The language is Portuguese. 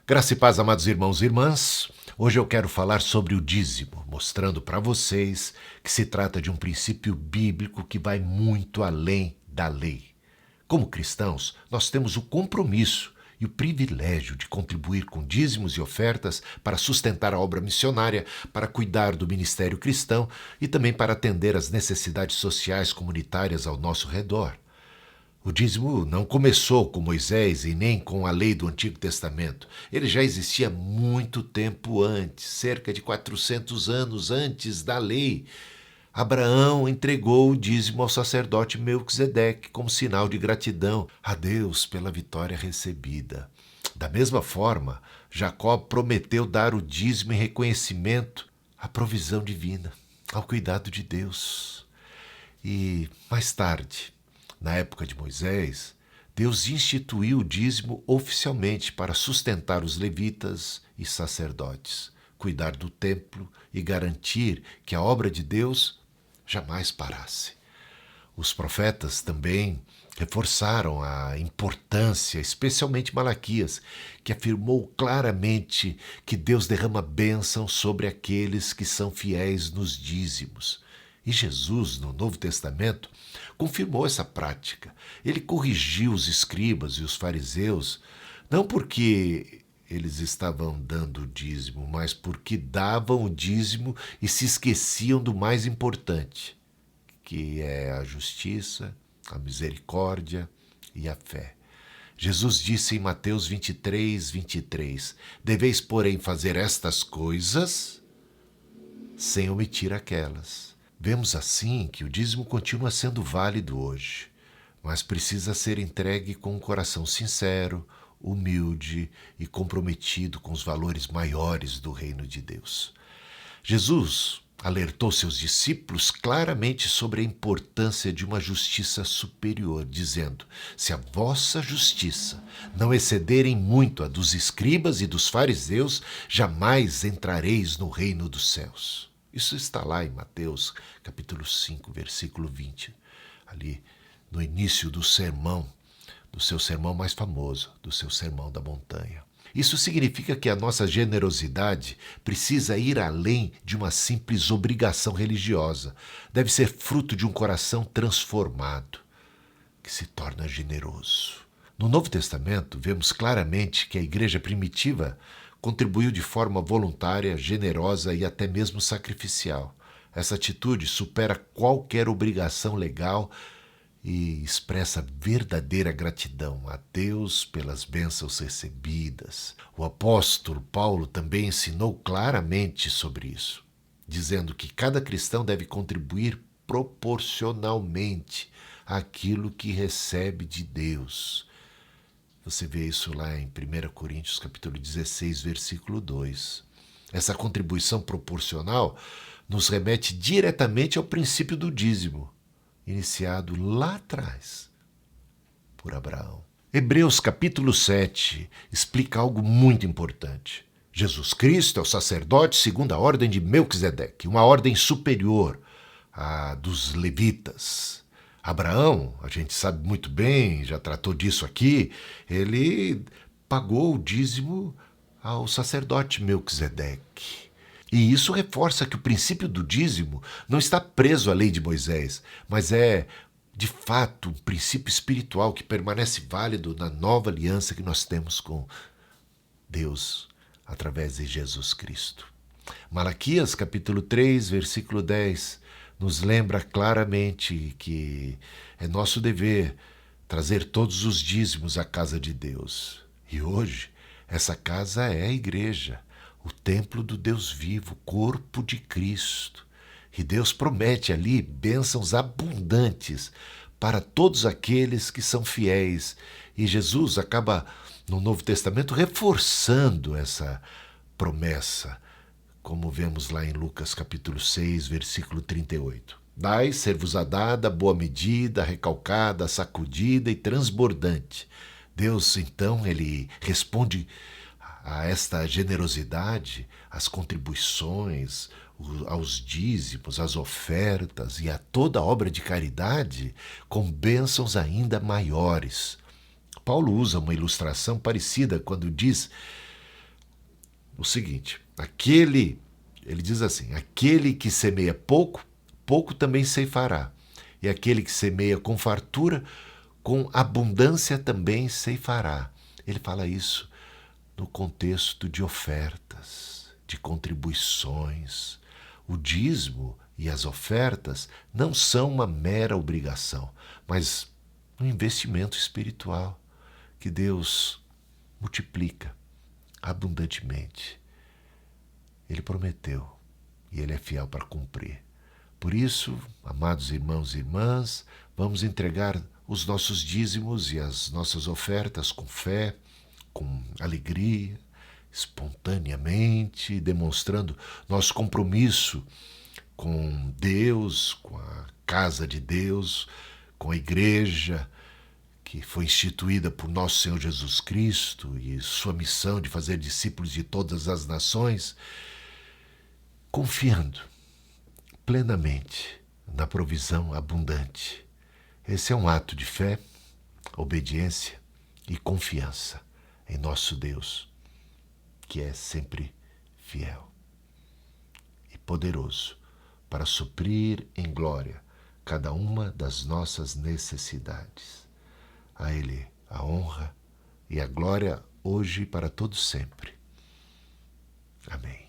Graça e paz, amados irmãos e irmãs. Hoje eu quero falar sobre o dízimo, mostrando para vocês que se trata de um princípio bíblico que vai muito além da lei. Como cristãos, nós temos o compromisso e o privilégio de contribuir com dízimos e ofertas para sustentar a obra missionária, para cuidar do ministério cristão e também para atender às necessidades sociais comunitárias ao nosso redor. O dízimo não começou com Moisés e nem com a lei do Antigo Testamento. Ele já existia muito tempo antes, cerca de 400 anos antes da lei. Abraão entregou o dízimo ao sacerdote Melquisedeque como sinal de gratidão a Deus pela vitória recebida. Da mesma forma, Jacó prometeu dar o dízimo em reconhecimento à provisão divina, ao cuidado de Deus. E mais tarde, na época de Moisés, Deus instituiu o dízimo oficialmente para sustentar os levitas e sacerdotes, cuidar do templo e garantir que a obra de Deus jamais parasse. Os profetas também reforçaram a importância, especialmente Malaquias, que afirmou claramente que Deus derrama bênção sobre aqueles que são fiéis nos dízimos. E Jesus, no Novo Testamento, confirmou essa prática. Ele corrigiu os escribas e os fariseus, não porque eles estavam dando o dízimo, mas porque davam o dízimo e se esqueciam do mais importante, que é a justiça, a misericórdia e a fé. Jesus disse em Mateus 23:23: Deveis, porém, fazer estas coisas sem omitir aquelas. Vemos assim que o dízimo continua sendo válido hoje, mas precisa ser entregue com um coração sincero, humilde e comprometido com os valores maiores do reino de Deus. Jesus alertou seus discípulos claramente sobre a importância de uma justiça superior, dizendo: se a vossa justiça não excederem muito a dos escribas e dos fariseus, jamais entrareis no reino dos céus. Isso está lá em Mateus, capítulo 5, versículo 20, ali no início do sermão, do seu sermão mais famoso, do seu sermão da montanha. Isso significa que a nossa generosidade precisa ir além de uma simples obrigação religiosa. Deve ser fruto de um coração transformado, que se torna generoso. No Novo Testamento, vemos claramente que a igreja primitiva contribuiu de forma voluntária, generosa e até mesmo sacrificial. Essa atitude supera qualquer obrigação legal e expressa verdadeira gratidão a Deus pelas bênçãos recebidas. O apóstolo Paulo também ensinou claramente sobre isso, dizendo que cada cristão deve contribuir proporcionalmente àquilo que recebe de Deus. Você vê isso lá em 1 Coríntios capítulo 16, versículo 2. Essa contribuição proporcional nos remete diretamente ao princípio do dízimo, iniciado lá atrás por Abraão. Hebreus capítulo 7 explica algo muito importante. Jesus Cristo é o sacerdote segundo a ordem de Melquisedeque, uma ordem superior à dos levitas. Abraão, a gente sabe muito bem, já tratou disso aqui, ele pagou o dízimo ao sacerdote Melquisedeque. E isso reforça que o princípio do dízimo não está preso à lei de Moisés, mas é, de fato, um princípio espiritual que permanece válido na nova aliança que nós temos com Deus através de Jesus Cristo. Malaquias, capítulo 3, versículo 10, nos lembra claramente que é nosso dever trazer todos os dízimos à casa de Deus. E hoje, essa casa é a igreja, o templo do Deus vivo, o corpo de Cristo. E Deus promete ali bênçãos abundantes para todos aqueles que são fiéis. E Jesus acaba, no Novo Testamento, reforçando essa promessa, como vemos lá em Lucas capítulo 6, versículo 38. Dai, ser-vos-á dada, boa medida, recalcada, sacudida e transbordante. Deus, então, ele responde a esta generosidade, às contribuições, aos dízimos, às ofertas e a toda obra de caridade com bênçãos ainda maiores. Paulo usa uma ilustração parecida quando diz o seguinte: ele diz assim, aquele que semeia pouco, pouco também ceifará. E aquele que semeia com fartura, com abundância também ceifará. Ele fala isso no contexto de ofertas, de contribuições. O dízimo e as ofertas não são uma mera obrigação, mas um investimento espiritual que Deus multiplica abundantemente. Ele prometeu e Ele é fiel para cumprir. Por isso, amados irmãos e irmãs, vamos entregar os nossos dízimos e as nossas ofertas com fé, com alegria, espontaneamente, demonstrando nosso compromisso com Deus, com a casa de Deus, com a igreja que foi instituída por nosso Senhor Jesus Cristo e sua missão de fazer discípulos de todas as nações, confiando plenamente na provisão abundante. Esse é um ato de fé, obediência e confiança em nosso Deus, que é sempre fiel e poderoso para suprir em glória cada uma das nossas necessidades. A Ele a honra e a glória hoje e para todo sempre. Amém.